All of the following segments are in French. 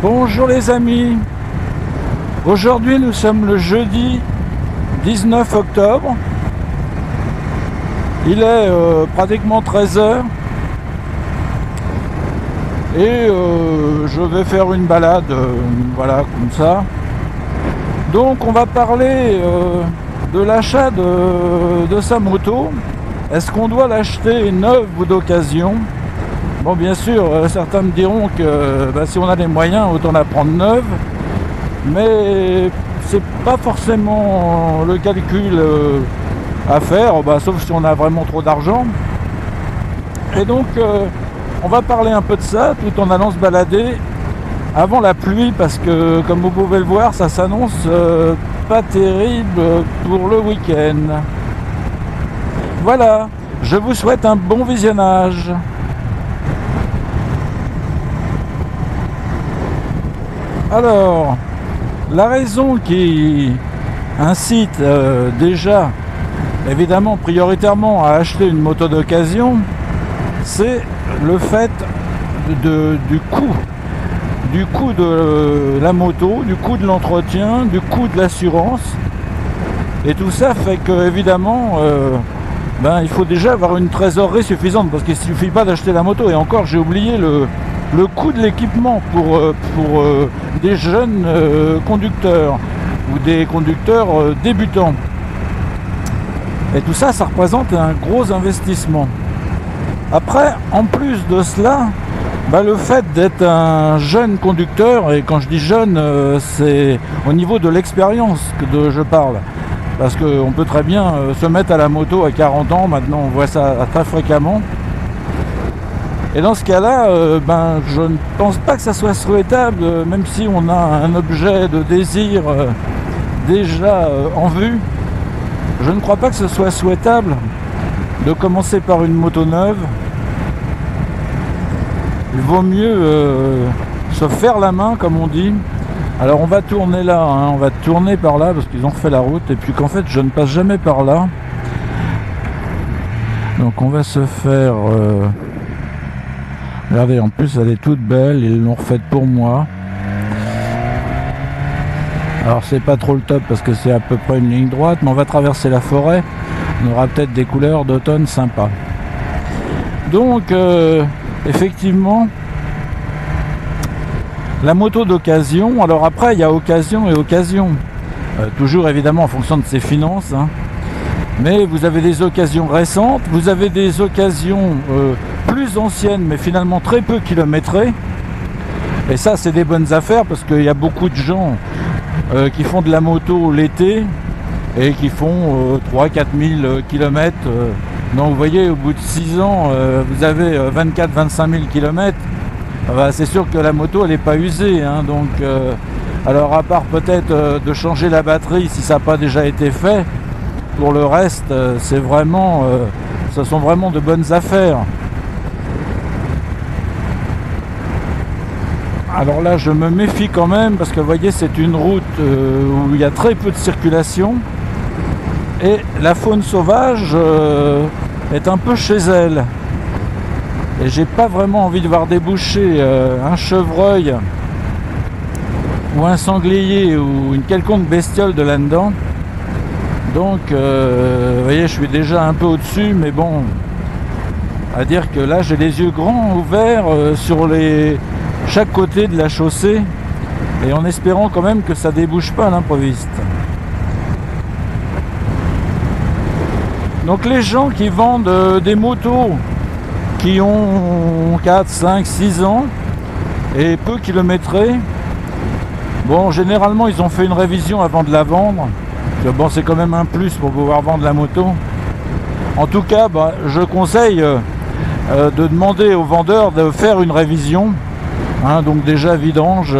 Bonjour les amis. Aujourd'hui nous sommes le jeudi 19 octobre. Il est pratiquement 13h. Et je vais faire une balade, voilà, comme ça. Donc on va parler de l'achat de sa moto. Est-ce qu'on doit l'acheter neuve ou d'occasion? Bon, bien sûr, certains me diront que si on a les moyens, autant la prendre neuve. Mais c'est pas forcément le calcul à faire, sauf si on a vraiment trop d'argent. Et donc on va parler un peu de ça tout en allant se balader avant la pluie, parce que comme vous pouvez le voir, ça s'annonce pas terrible pour le week-end. Voilà, je vous souhaite un bon visionnage. Alors, la raison qui incite déjà évidemment prioritairement à acheter une moto d'occasion, c'est le fait du coût de la moto, du coût de l'entretien, du coût de l'assurance. Et tout ça fait que évidemment il faut déjà avoir une trésorerie suffisante, parce qu'il ne suffit pas d'acheter la moto. Et encore, j'ai oublié le coût de l'équipement pour des jeunes conducteurs ou des conducteurs débutants. Et tout ça, ça représente un gros investissement. Après, en plus de cela, le fait d'être un jeune conducteur, et quand je dis jeune, c'est au niveau de l'expérience que je parle. Parce qu'on peut très bien se mettre à la moto à 40 ans, maintenant on voit ça très fréquemment. Et dans ce cas-là, je ne pense pas que ça soit souhaitable, même si on a un objet de désir déjà en vue. Je ne crois pas que ce soit souhaitable de commencer par une moto neuve. Il vaut mieux se faire la main, comme on dit. Alors on va tourner là, on va tourner par là, parce qu'ils ont fait la route, et puis qu'en fait je ne passe jamais par là. Donc on va se faire... Regardez, en plus elle est toute belle, ils l'ont refaite pour moi. Alors c'est pas trop le top parce que c'est à peu près une ligne droite, mais on va traverser la forêt. On aura peut-être des couleurs d'automne sympas. Donc effectivement, la moto d'occasion. Alors après il y a occasion et occasion. Toujours évidemment en fonction de ses finances. Mais vous avez des occasions récentes, vous avez des occasions plus anciennes mais finalement très peu kilométrées. Et ça c'est des bonnes affaires, parce qu'il y a beaucoup de gens qui font de la moto l'été et qui font 3-4 000 km. Donc vous voyez, au bout de 6 ans, vous avez 24-25 000 km. C'est sûr que la moto elle n'est pas usée. Donc, alors à part peut-être de changer la batterie si ça n'a pas déjà été fait, pour le reste c'est vraiment, ce sont vraiment de bonnes affaires. Alors là je me méfie quand même, parce que vous voyez c'est une route où il y a très peu de circulation, et la faune sauvage est un peu chez elle, et j'ai pas vraiment envie de voir déboucher un chevreuil ou un sanglier ou une quelconque bestiole de là-dedans. Donc vous voyez, je suis déjà un peu au-dessus, mais bon, à dire que là j'ai les yeux grands ouverts sur chaque côté de la chaussée, et en espérant quand même que ça débouche pas à l'improviste. Donc les gens qui vendent des motos qui ont 4, 5, 6 ans et peu kilométrées, bon, généralement ils ont fait une révision avant de la vendre. Bon, c'est quand même un plus pour pouvoir vendre la moto. En tout cas, je conseille de demander aux vendeurs de faire une révision. Donc déjà vidange,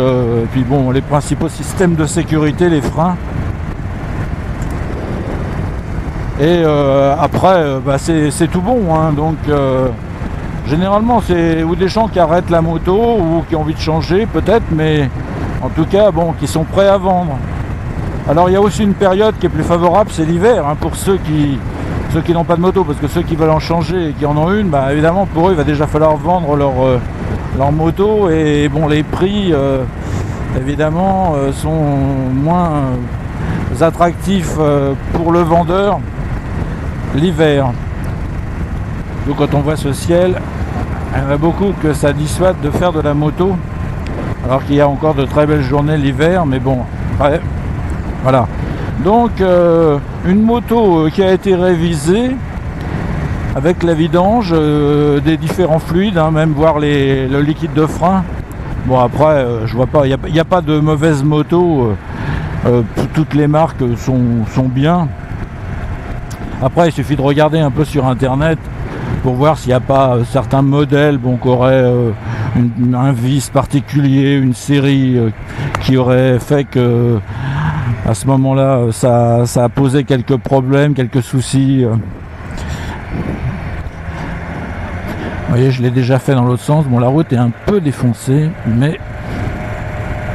puis bon, les principaux systèmes de sécurité, les freins. Et après, c'est tout bon. Donc généralement, c'est ou des gens qui arrêtent la moto ou qui ont envie de changer peut-être, mais en tout cas, bon, qui sont prêts à vendre. Alors il y a aussi une période qui est plus favorable, c'est l'hiver, pour ceux qui n'ont pas de moto, parce que ceux qui veulent en changer et qui en ont une, évidemment pour eux il va déjà falloir vendre leur moto, et bon, les prix évidemment, sont moins attractifs pour le vendeur l'hiver. Donc quand on voit ce ciel, il y en a beaucoup que ça dissuade de faire de la moto, alors qu'il y a encore de très belles journées l'hiver, mais bon, ouais, voilà. Donc une moto qui a été révisée avec la vidange des différents fluides, hein, même voir le liquide de frein. Bon après, je vois pas, il n'y a pas de mauvaise moto, toutes les marques sont bien. Après, il suffit de regarder un peu sur internet pour voir s'il n'y a pas certains modèles qui auraient un vice particulier, une série qui aurait fait que à ce moment-là ça a posé quelques problèmes, quelques soucis. Vous voyez, je l'ai déjà fait dans l'autre sens. Bon, la route est un peu défoncée, mais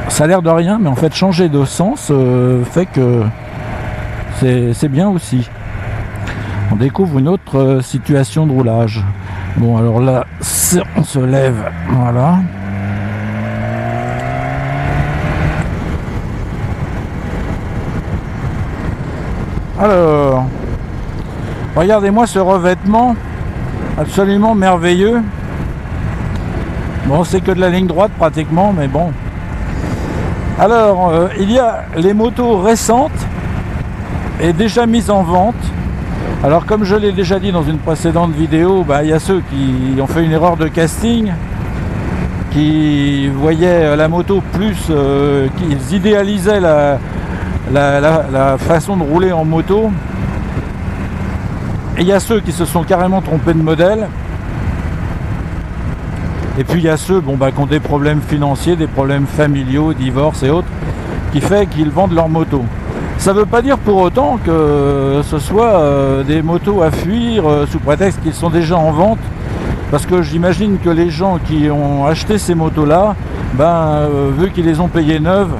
ça a l'air de rien, mais en fait changer de sens fait que c'est bien aussi. On découvre une autre situation de roulage. Bon, alors là, on se lève, voilà. Alors, regardez-moi ce revêtement, absolument merveilleux. Bon, c'est que de la ligne droite pratiquement, mais bon. Alors, il y a les motos récentes et déjà mises en vente. Alors comme je l'ai déjà dit dans une précédente vidéo, il y a ceux qui ont fait une erreur de casting, qui voyaient la moto plus, qu'ils idéalisaient la façon de rouler en moto. Et il y a ceux qui se sont carrément trompés de modèle. Et puis il y a ceux qui ont des problèmes financiers, des problèmes familiaux, divorce et autres, qui fait qu'ils vendent leur moto. Ça ne veut pas dire pour autant que ce soit des motos à fuir sous prétexte qu'ils sont déjà en vente, parce que j'imagine que les gens qui ont acheté ces motos-là, vu qu'ils les ont payées neuves,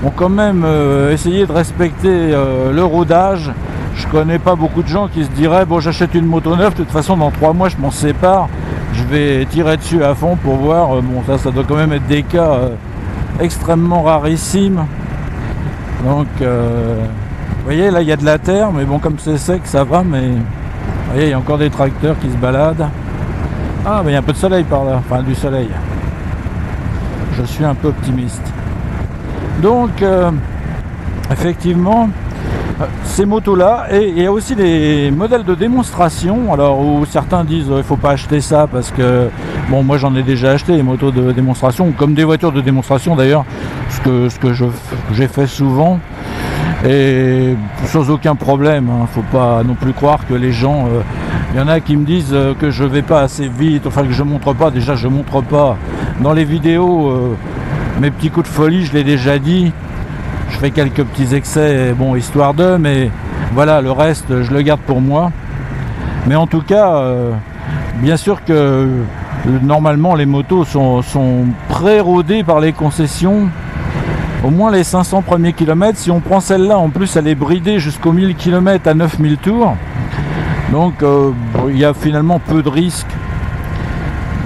ont quand même essayé de respecter le rodage. Je connais pas beaucoup de gens qui se diraient bon, j'achète une moto neuve, de toute façon dans 3 mois je m'en sépare, je vais tirer dessus à fond pour voir. Ça doit quand même être des cas extrêmement rarissimes. Donc vous voyez, là il y a de la terre, mais bon, comme c'est sec ça va, mais vous voyez, il y a encore des tracteurs qui se baladent. Ah, il y a un peu de soleil par là, enfin du soleil. Je suis un peu optimiste. Donc effectivement, ces motos-là, et il y a aussi les modèles de démonstration, alors où certains disent il faut pas acheter ça parce que, bon, moi j'en ai déjà acheté les motos de démonstration, comme des voitures de démonstration d'ailleurs, ce que j'ai fait souvent, et sans aucun problème, hein. Faut pas non plus croire que les gens, il y en a qui me disent que je vais pas assez vite, enfin que je montre pas, déjà je montre pas dans les vidéos mes petits coups de folie, je l'ai déjà dit. Je fais quelques petits excès, bon, histoire d'eux, mais voilà, le reste, je le garde pour moi. Mais en tout cas, bien sûr que normalement, les motos sont pré-rodées par les concessions. Au moins les 500 premiers kilomètres. Si on prend celle-là, en plus, elle est bridée jusqu'aux 1000 km à 9000 tours. Donc, il y a finalement peu de risques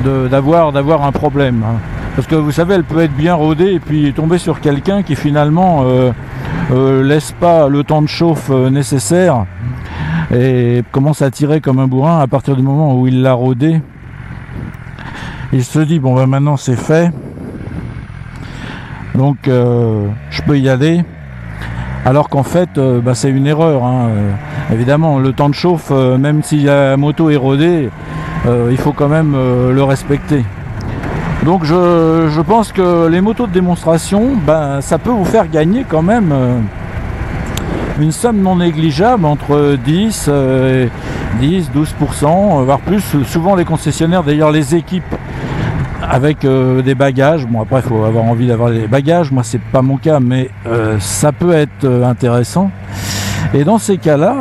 d'avoir un problème, hein. Parce que vous savez, elle peut être bien rodée et puis tomber sur quelqu'un qui finalement laisse pas le temps de chauffe nécessaire et commence à tirer comme un bourrin à partir du moment où il l'a rodée. Il se dit bon maintenant c'est fait, donc je peux y aller. Alors qu'en fait c'est une erreur, hein. Évidemment le temps de chauffe, même si la moto est rodée, il faut quand même le respecter. Donc je pense que les motos de démonstration, ça peut vous faire gagner quand même une somme non négligeable, entre 10, 12%, voire plus. Souvent les concessionnaires d'ailleurs les équipent avec des bagages. Bon après il faut avoir envie d'avoir les bagages, moi c'est pas mon cas, mais ça peut être intéressant. Et dans ces cas-là,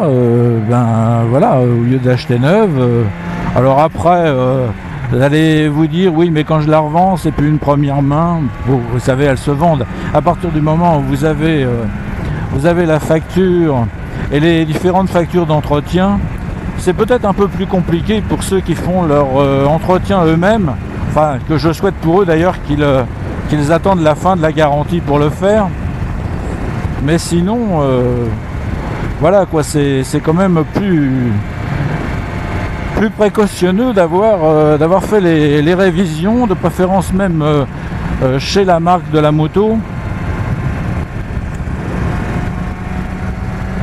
voilà, au lieu d'acheter neuve, alors après... vous allez vous dire, oui, mais quand je la revends, c'est plus une première main. Vous savez, elles se vendent. À partir du moment où vous avez la facture et les différentes factures d'entretien, c'est peut-être un peu plus compliqué pour ceux qui font leur entretien eux-mêmes. Enfin, que je souhaite pour eux d'ailleurs qu'ils qu'ils attendent la fin de la garantie pour le faire. Mais sinon, voilà quoi, c'est quand même plus précautionneux d'avoir fait les révisions, de préférence même chez la marque de la moto.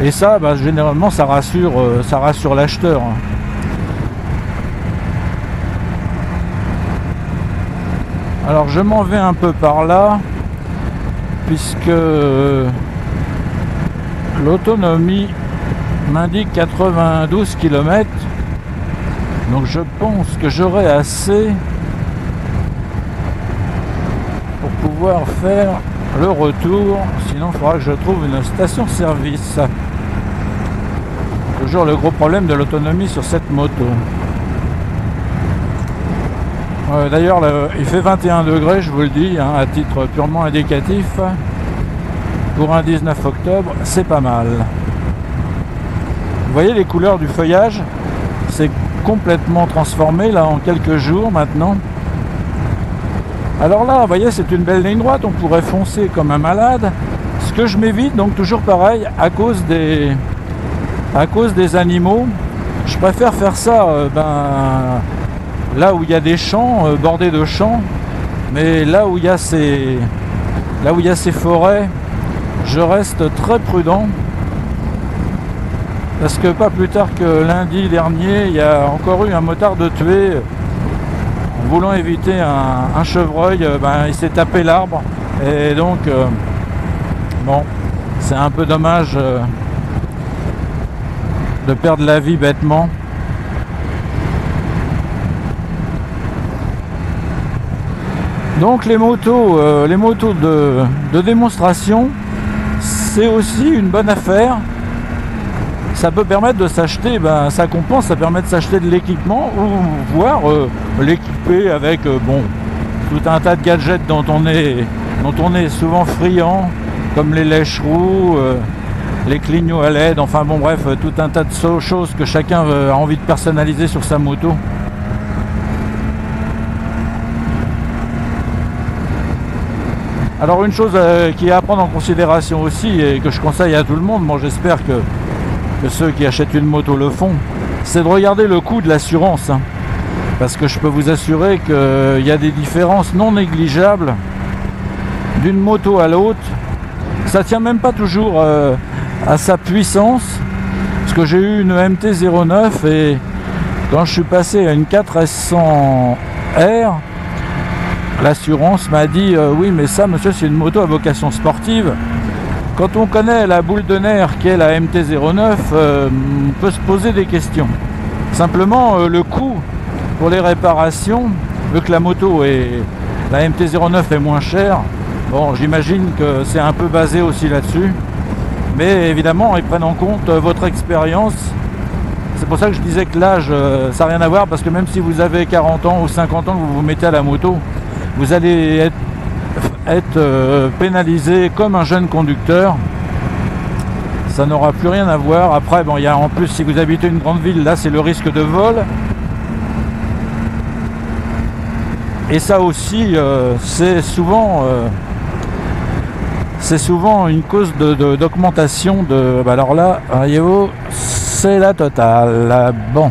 Et ça, bah, généralement, ça rassure l'acheteur. Alors je m'en vais un peu par là, puisque l'autonomie m'indique 92 km. Donc je pense que j'aurai assez pour pouvoir faire le retour. Sinon il faudra que je trouve une station-service. Toujours le gros problème de l'autonomie sur cette moto. D'ailleurs il fait 21 degrés, je vous le dis, hein, à titre purement indicatif. Pour un 19 octobre, c'est pas mal. Vous voyez les couleurs du feuillage, c'est complètement transformé là en quelques jours maintenant. Alors là, vous voyez, c'est une belle ligne droite, on pourrait foncer comme un malade. Ce que je m'évite, donc toujours pareil, à cause des animaux, je préfère faire ça là où il y a des champs, bordés de champs, mais là où il y a ces forêts, je reste très prudent. Parce que pas plus tard que lundi dernier, il y a encore eu un motard de tué en voulant éviter un chevreuil. Il s'est tapé l'arbre et donc bon, c'est un peu dommage de perdre la vie bêtement. Donc les motos de démonstration, c'est aussi une bonne affaire. Ça peut permettre de s'acheter, ça compense, ça permet de s'acheter de l'équipement ou voire l'équiper avec tout un tas de gadgets dont on est souvent friand, comme les lèche-roues, les clignots à LED, enfin bon bref, tout un tas de choses que chacun a envie de personnaliser sur sa moto. Alors une chose qui est à prendre en considération aussi et que je conseille à tout le monde, j'espère que ceux qui achètent une moto le font, c'est de regarder le coût de l'assurance, hein. Parce que je peux vous assurer qu'il y a des différences non négligeables d'une moto à l'autre. Ça tient même pas toujours à sa puissance, parce que j'ai eu une MT-09 et quand je suis passé à une 4S100R, l'assurance m'a dit oui mais ça monsieur c'est une moto à vocation sportive. Quand on connaît la boule de nerf qu'est la MT-09, on peut se poser des questions. Simplement, le coût pour les réparations, vu que la MT-09 est moins chère, bon, j'imagine que c'est un peu basé aussi là-dessus. Mais évidemment, ils prennent en compte votre expérience. C'est pour ça que je disais que l'âge, ça n'a rien à voir, parce que même si vous avez 40 ans ou 50 ans que vous vous mettez à la moto, vous allez être pénalisé comme un jeune conducteur. Ça n'aura plus rien à voir. Après il y a en plus, si vous habitez une grande ville, là c'est le risque de vol, et ça aussi c'est souvent une cause d'augmentation de alors là voyez-vous, c'est la totale. Bon,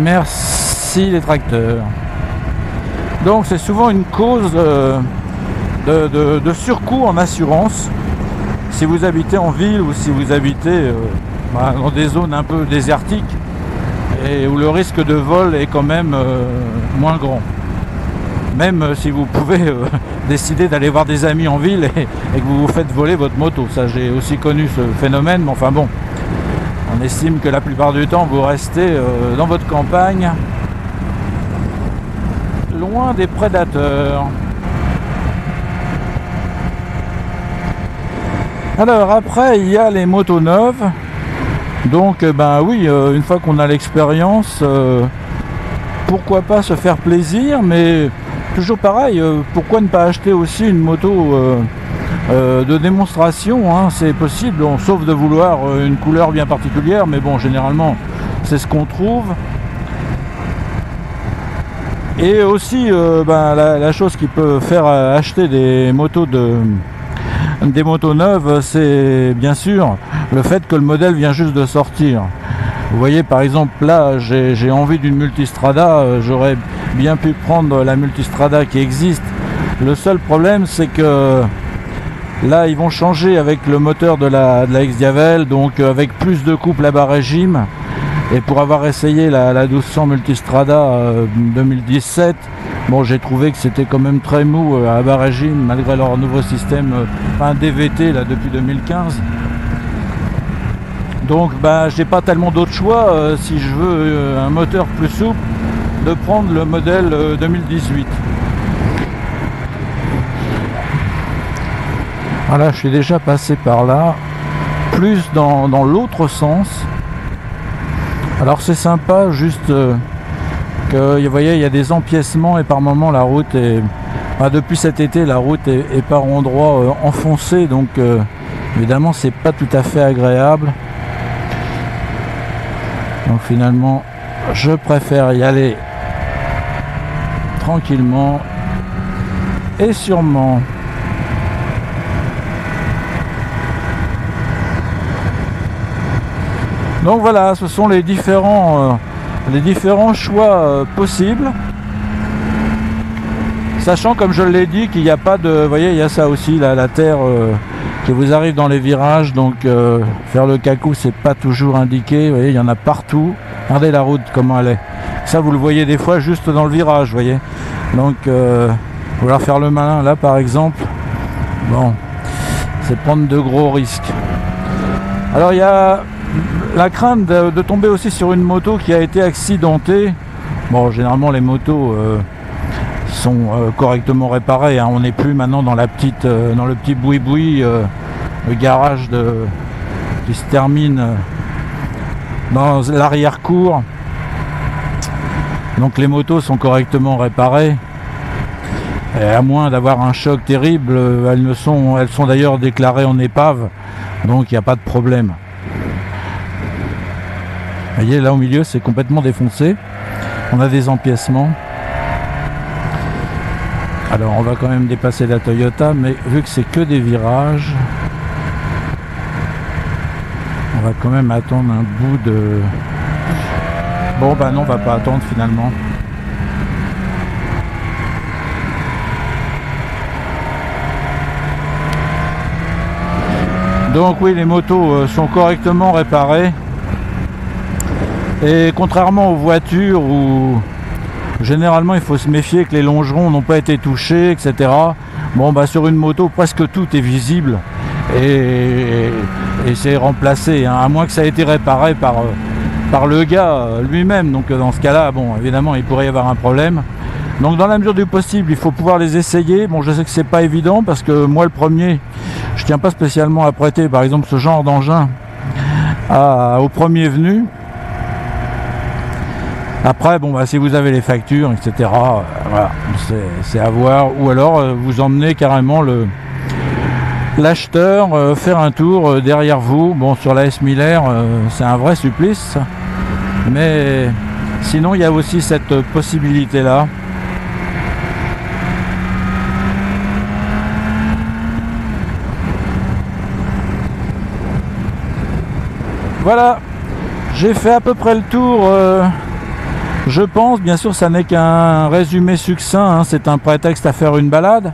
merci les tracteurs. Donc c'est souvent une cause de surcoût en assurance si vous habitez en ville ou si vous habitez dans des zones un peu désertiques et où le risque de vol est quand même moins grand. Même si vous pouvez décider d'aller voir des amis en ville et que vous vous faites voler votre moto. Ça, j'ai aussi connu ce phénomène, mais enfin bon, on estime que la plupart du temps vous restez dans votre campagne, loin des prédateurs. Alors après il y a les motos neuves. Donc oui, une fois qu'on a l'expérience, pourquoi pas se faire plaisir, mais toujours pareil, pourquoi ne pas acheter aussi une moto de démonstration, hein, c'est possible, sauf de vouloir une couleur bien particulière, mais bon, généralement c'est ce qu'on trouve. Et aussi, la chose qui peut faire acheter des motos neuves, c'est bien sûr le fait que le modèle vient juste de sortir. Vous voyez, par exemple, là, j'ai envie d'une Multistrada, j'aurais bien pu prendre la Multistrada qui existe. Le seul problème, c'est que là, ils vont changer avec le moteur de la X-Diavel, donc avec plus de couple à bas régime. Et pour avoir essayé la 1200 Multistrada 2017, bon, j'ai trouvé que c'était quand même très mou à bas régime, malgré leur nouveau système, un DVT là depuis 2015. Donc j'ai pas tellement d'autres choix si je veux un moteur plus souple, de prendre le modèle 2018. Voilà, je suis déjà passé par là, plus dans l'autre sens. Alors c'est sympa, juste que vous voyez, il y a des empiècements et par moments la route est... depuis cet été, la route est par endroits enfoncée, donc évidemment c'est pas tout à fait agréable. Donc finalement, je préfère y aller tranquillement et sûrement. Donc voilà, ce sont les différents choix possibles. Sachant, comme je l'ai dit, qu'il n'y a pas de... Vous voyez, il y a ça aussi, la terre qui vous arrive dans les virages. Donc faire le cacou, c'est pas toujours indiqué. Vous voyez, il y en a partout. Regardez la route, comment elle est. Ça, vous le voyez des fois juste dans le virage, vous voyez. Donc, vouloir faire le malin, là, par exemple, bon, c'est prendre de gros risques. Alors, il y a... la crainte de tomber aussi sur une moto qui a été accidentée. Bon, généralement les motos sont correctement réparées, hein. On n'est plus maintenant dans le petit boui-boui, le garage qui se termine dans l'arrière-cour. Donc les motos sont correctement réparées. Et à moins d'avoir un choc terrible, elles sont d'ailleurs déclarées en épave, donc il n'y a pas de problème. Vous voyez, là au milieu, c'est complètement défoncé. On a des empiècements. Alors, on va quand même dépasser la Toyota, mais vu que c'est que des virages, on va quand même attendre un bout de... Bon, non, on va pas attendre finalement. Donc oui, les motos sont correctement réparées. Et contrairement aux voitures où généralement il faut se méfier que les longerons n'ont pas été touchés, etc. Bon, sur une moto, presque tout est visible et c'est remplacé, hein, à moins que ça ait été réparé par le gars lui-même. Donc dans ce cas-là, bon, évidemment, il pourrait y avoir un problème. Donc dans la mesure du possible, il faut pouvoir les essayer. Bon, je sais que c'est pas évident parce que moi, le premier, je tiens pas spécialement à prêter, par exemple, ce genre d'engin au premier venu. Après, bon, si vous avez les factures, etc., voilà, c'est à voir. Ou alors, vous emmenez carrément l'acheteur faire un tour derrière vous. Bon, sur la S Miller, c'est un vrai supplice. Mais sinon, il y a aussi cette possibilité-là. Voilà, j'ai fait à peu près le tour. Je pense, bien sûr, ça n'est qu'un résumé succinct, hein, c'est un prétexte à faire une balade.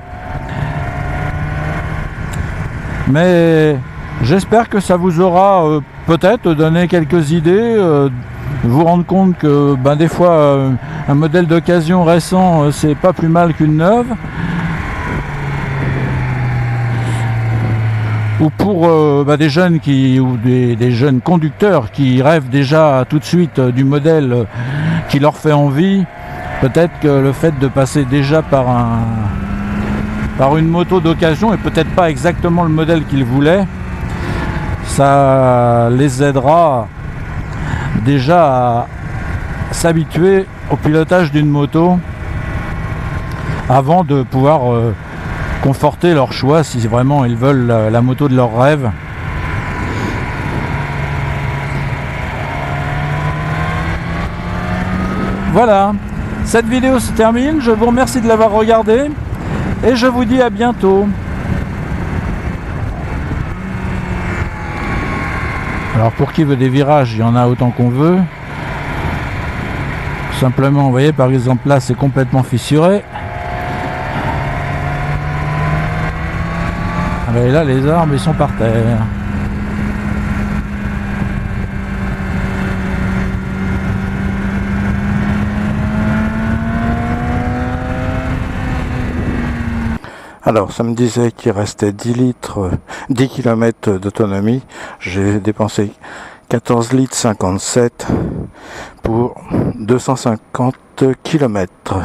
Mais j'espère que ça vous aura peut-être donné quelques idées, vous rendre compte que des fois un modèle d'occasion récent c'est pas plus mal qu'une neuve. Ou pour des jeunes ou des jeunes conducteurs qui rêvent déjà tout de suite du modèle qui leur fait envie, peut-être que le fait de passer déjà par une moto d'occasion et peut-être pas exactement le modèle qu'ils voulaient, ça les aidera déjà à s'habituer au pilotage d'une moto avant de pouvoir conforter leur choix si vraiment ils veulent la moto de leur rêve. Voilà, Cette vidéo se termine, je vous remercie de l'avoir regardée et je vous dis à bientôt. Alors pour qui veut des virages, il y en a autant qu'on veut. Simplement, vous voyez, par exemple là c'est complètement fissuré. Et là les arbres ils sont par terre. Alors, ça me disait qu'il restait 10 km d'autonomie. J'ai dépensé 14 litres 57 pour 250 km.